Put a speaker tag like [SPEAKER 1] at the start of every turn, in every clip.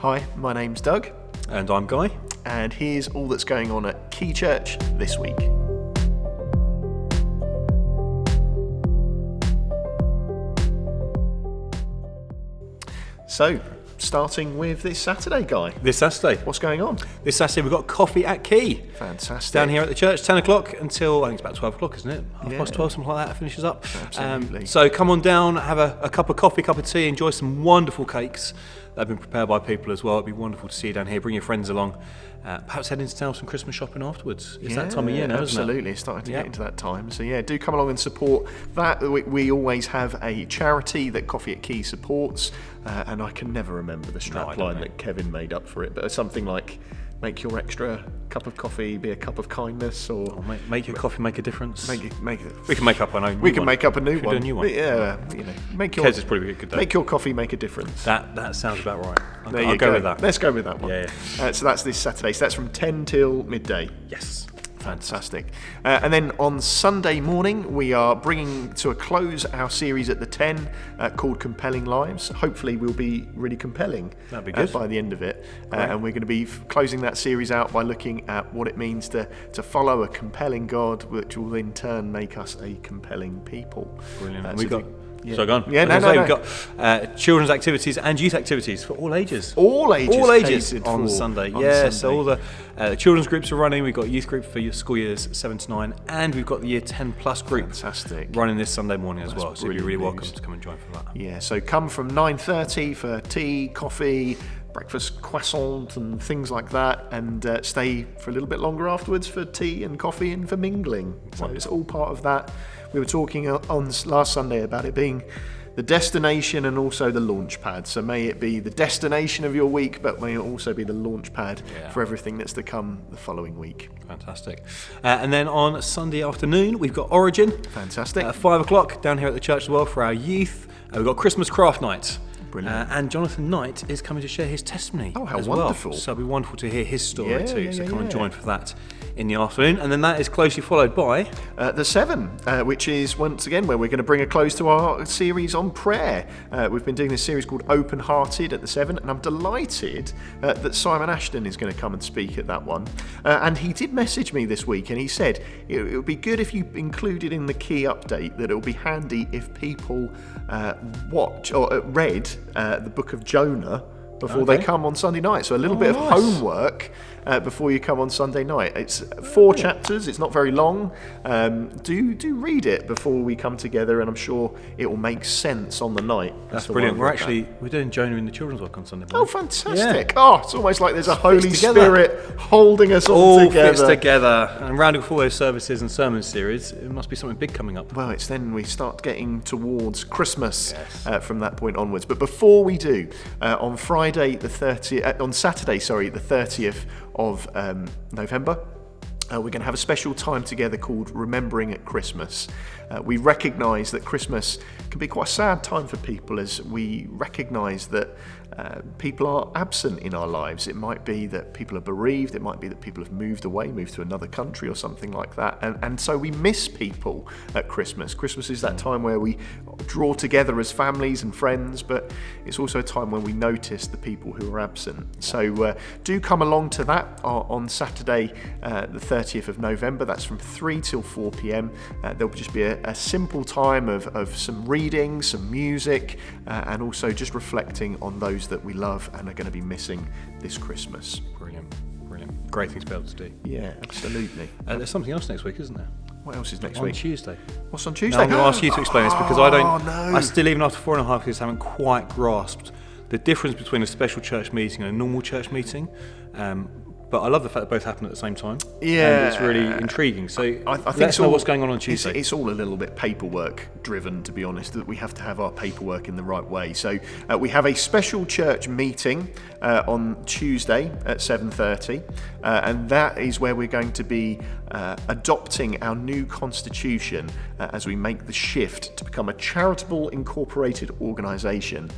[SPEAKER 1] Hi, my name's Doug.
[SPEAKER 2] And I'm Guy.
[SPEAKER 1] And here's all that's going on at Quay Church this week. So, starting with this Saturday, Guy.
[SPEAKER 2] This Saturday.
[SPEAKER 1] What's going on?
[SPEAKER 2] This Saturday we've got coffee at Quay.
[SPEAKER 1] Fantastic.
[SPEAKER 2] Down here at the church, 10 o'clock until, I think it's about 12 o'clock, isn't it? Half
[SPEAKER 1] Yeah.
[SPEAKER 2] past 12, something like that, it finishes up.
[SPEAKER 1] Absolutely.
[SPEAKER 2] So come on down, have a cup of coffee, cup of tea, enjoy some wonderful cakes that have been prepared by people as well. It'd be wonderful to see you down here. Bring your friends along. Perhaps head into town for some Christmas shopping afterwards. It's that time of year now, isn't it?
[SPEAKER 1] Absolutely, it's starting to get into that time. So yeah, do come along and support that. We always have a charity that Coffee at Quay supports, and I can never remember the strapline that Kevin made up for it, but it's something like, make your extra cup of coffee be a cup of kindness, or
[SPEAKER 2] make your coffee make a difference.
[SPEAKER 1] Make it.
[SPEAKER 2] We can make up a new one.
[SPEAKER 1] We can make up a new
[SPEAKER 2] Do
[SPEAKER 1] one.
[SPEAKER 2] a new one.
[SPEAKER 1] Yeah, make your
[SPEAKER 2] Kez is probably a good day.
[SPEAKER 1] Make your coffee make a difference.
[SPEAKER 2] That sounds about right.
[SPEAKER 1] I'll
[SPEAKER 2] go with that.
[SPEAKER 1] Let's go with that one.
[SPEAKER 2] Yeah.
[SPEAKER 1] So that's this Saturday. So that's from 10 till midday.
[SPEAKER 2] Yes.
[SPEAKER 1] Fantastic. And then on Sunday morning, we are bringing to a close our series at the 10 called Compelling Lives. Hopefully we'll be really compelling.
[SPEAKER 2] That'd be good.
[SPEAKER 1] By the end of it. And we're going to be closing that series out by looking at what it means to follow a compelling God, which will in turn make us a compelling people.
[SPEAKER 2] Brilliant.
[SPEAKER 1] We've got...
[SPEAKER 2] So go on.
[SPEAKER 1] Yeah,
[SPEAKER 2] We've got children's activities and youth activities for all ages.
[SPEAKER 1] All ages
[SPEAKER 2] on Sunday. So all the children's groups are running. We've got youth group for your school years 7 to 9, and we've got the year 10 plus group running this Sunday morning as well. So you're really welcome to come and join for that.
[SPEAKER 1] Yeah, so come from 9:30 for tea, coffee, breakfast croissant and things like that, and stay for a little bit longer afterwards for tea and coffee and for mingling. So it's all part of that. We were talking on last Sunday about it being the destination and also the launch pad. So may it be the destination of your week, but may it also be the launch pad for everything that's to come the following week.
[SPEAKER 2] Fantastic. And then on Sunday afternoon, we've got Origin.
[SPEAKER 1] Fantastic.
[SPEAKER 2] 5 o'clock down here at the church as well for our youth. We've got Christmas craft night.
[SPEAKER 1] Brilliant.
[SPEAKER 2] And Jonathan Knight is coming to share his testimony.
[SPEAKER 1] Oh, how
[SPEAKER 2] as
[SPEAKER 1] wonderful.
[SPEAKER 2] Well. So it'll be wonderful to hear his story too. So come and join for that in the afternoon. And then that is closely followed by
[SPEAKER 1] the 7, which is once again where we're going to bring a close to our series on prayer. We've been doing this series called Open Hearted at the 7, and I'm delighted that Simon Ashton is going to come and speak at that one. And he did message me this week, and he said it would be good if you included in the key update that it would be handy if people watch or read the book of Jonah before they come on Sunday night. So a little bit of homework before you come on Sunday night. It's 4 chapters. It's not very long. Do read it before we come together, and I'm sure it will make sense on the night.
[SPEAKER 2] That's brilliant. We're doing Jonah in the children's work on Sunday morning.
[SPEAKER 1] Oh, fantastic! Yeah. Oh, it's almost like there's a Holy Spirit holding us all together.
[SPEAKER 2] Fits together. And rounding off all those services and sermon series, it must be something big coming up.
[SPEAKER 1] Well, it's then we start getting towards Christmas from that point onwards. But before we do, on Saturday, the 30th of November, we're going to have a special time together called Remembering at Christmas. We recognise that Christmas can be quite a sad time for people, as we recognise that people are absent in our lives. It might be that people are bereaved, it might be that people have moved to another country or something like that, and so we miss people at Christmas. Christmas is that time where we draw together as families and friends, but it's also a time when we notice the people who are absent. So do come along to that on Saturday the 30th of November. That's from 3 till 4 p.m. There'll just be a simple time of some reading, some music, and also just reflecting on those that we love and are going to be missing this Christmas.
[SPEAKER 2] Brilliant. Great thing to be able to do.
[SPEAKER 1] Yeah, absolutely.
[SPEAKER 2] There's something else next week, isn't there?
[SPEAKER 1] What else is next week?
[SPEAKER 2] On Tuesday.
[SPEAKER 1] What's on Tuesday?
[SPEAKER 2] Now, I'm going to ask you to explain this, because I still, even after 4.5 years, haven't quite grasped the difference between a special church meeting and a normal church meeting. But I love the fact that both happen at the same time. Yeah. And it's really intriguing. So
[SPEAKER 1] I think
[SPEAKER 2] let's know what's going on Tuesday.
[SPEAKER 1] It's all a little bit paperwork driven, to be honest, that we have to have our paperwork in the right way. So we have a special church meeting on Tuesday at 7:30, and that is where we're going to be adopting our new constitution as we make the shift to become a charitable incorporated organisation,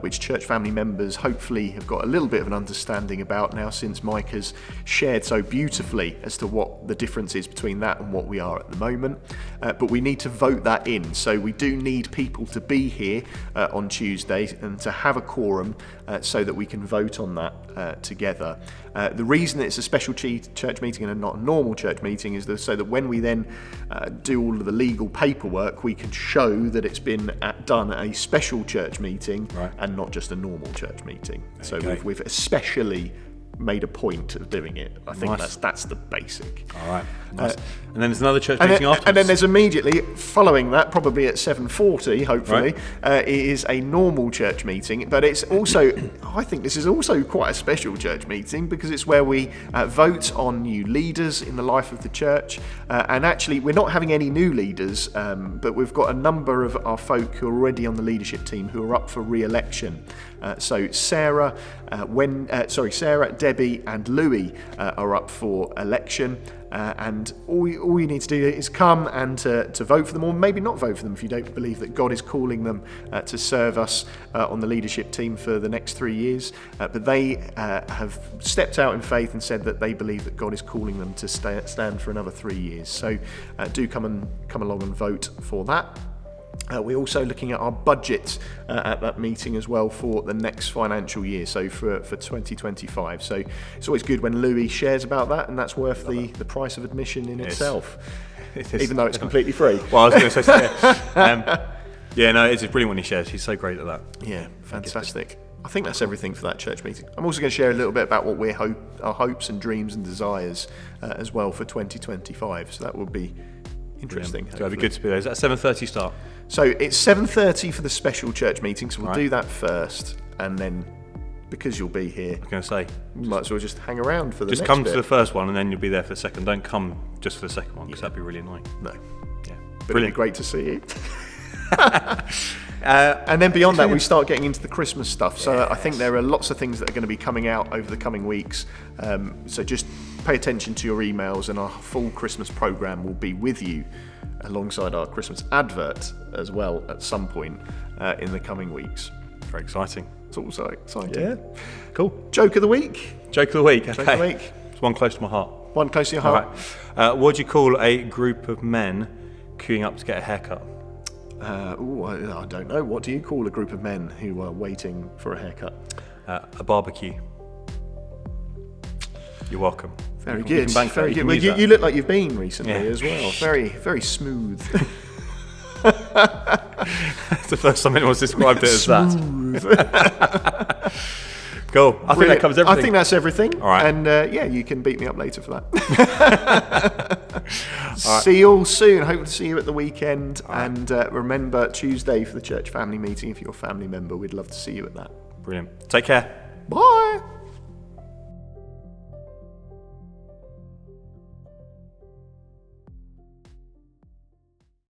[SPEAKER 1] which church family members hopefully have got a little bit of an understanding about now, since Mike has shared so beautifully as to what the difference is between that and what we are at the moment. But we need to vote that in, so we do need people to be here on Tuesday and to have a quorum so that we can vote on that together. The reason it's a special church meeting and not a normal church meeting is so that when we then do all of the legal paperwork, we can show that it's been done at a special church meeting, right, and not just a normal church meeting. So we've especially made a point of doing it. I think that's the basic.
[SPEAKER 2] All right. Nice. And then there's another church meeting afterwards.
[SPEAKER 1] And then there's immediately following that, probably at 7:40, hopefully, is a normal church meeting. But it's also, I think this is also quite a special church meeting, because it's where we vote on new leaders in the life of the church. And actually, we're not having any new leaders, but we've got a number of our folk who are already on the leadership team who are up for re-election. So Sarah, Debbie and Louis are up for election, and all you need to do is come and to vote for them, or maybe not vote for them if you don't believe that God is calling them to serve us on the leadership team for the next 3 years. But they have stepped out in faith and said that they believe that God is calling them to stand for another 3 years. So do come along and vote for that. We're also looking at our budget at that meeting as well for the next financial year, so for 2025. So it's always good when Louis shares about that, and that's worth the price of admission in itself, even though it's completely free.
[SPEAKER 2] Well, I was going to say, it's brilliant when he shares. He's so great at that.
[SPEAKER 1] Yeah, fantastic. I think that's everything for that church meeting. I'm also going to share a little bit about what our hopes and dreams and desires as well for 2025. So that will be interesting.
[SPEAKER 2] So it'll be good to be there. Is that 7:30 start?
[SPEAKER 1] So it's 7:30 for the special church meeting, so we'll do that first, and then because you'll be here,
[SPEAKER 2] I'm going to say,
[SPEAKER 1] you might as well just hang around for the next
[SPEAKER 2] Just come
[SPEAKER 1] bit.
[SPEAKER 2] to the first one and then you'll be there for the second. Don't come just for the second one, because that'd be really annoying.
[SPEAKER 1] No.
[SPEAKER 2] Yeah.
[SPEAKER 1] But it'd be great to see you. And then beyond that, we start getting into the Christmas stuff. So I think there are lots of things that are going to be coming out over the coming weeks. So just pay attention to your emails, and our full Christmas programme will be with you alongside our Christmas advert as well at some point in the coming weeks.
[SPEAKER 2] Very exciting.
[SPEAKER 1] It's all so exciting.
[SPEAKER 2] Yeah. Cool.
[SPEAKER 1] Joke of the week.
[SPEAKER 2] Joke of the week. Okay.
[SPEAKER 1] Joke of the week.
[SPEAKER 2] It's one close to my heart.
[SPEAKER 1] One close to your heart.
[SPEAKER 2] All right. What do you call a group of men queuing up to get a haircut?
[SPEAKER 1] I don't know. What do you call a group of men who are waiting for a haircut?
[SPEAKER 2] A barbecue. You're welcome.
[SPEAKER 1] Very good. Very good. Well, you look like you've been recently as well. Very, very smooth.
[SPEAKER 2] That's the first time anyone's described it as that. Cool. I think that covers everything.
[SPEAKER 1] I think that's everything.
[SPEAKER 2] All right.
[SPEAKER 1] And you can beat me up later for that. Right. See you all soon. Hope to see you at the weekend. Right. And remember, Tuesday for the church family meeting. If you're a family member, we'd love to see you at that.
[SPEAKER 2] Brilliant. Take care.
[SPEAKER 1] Bye.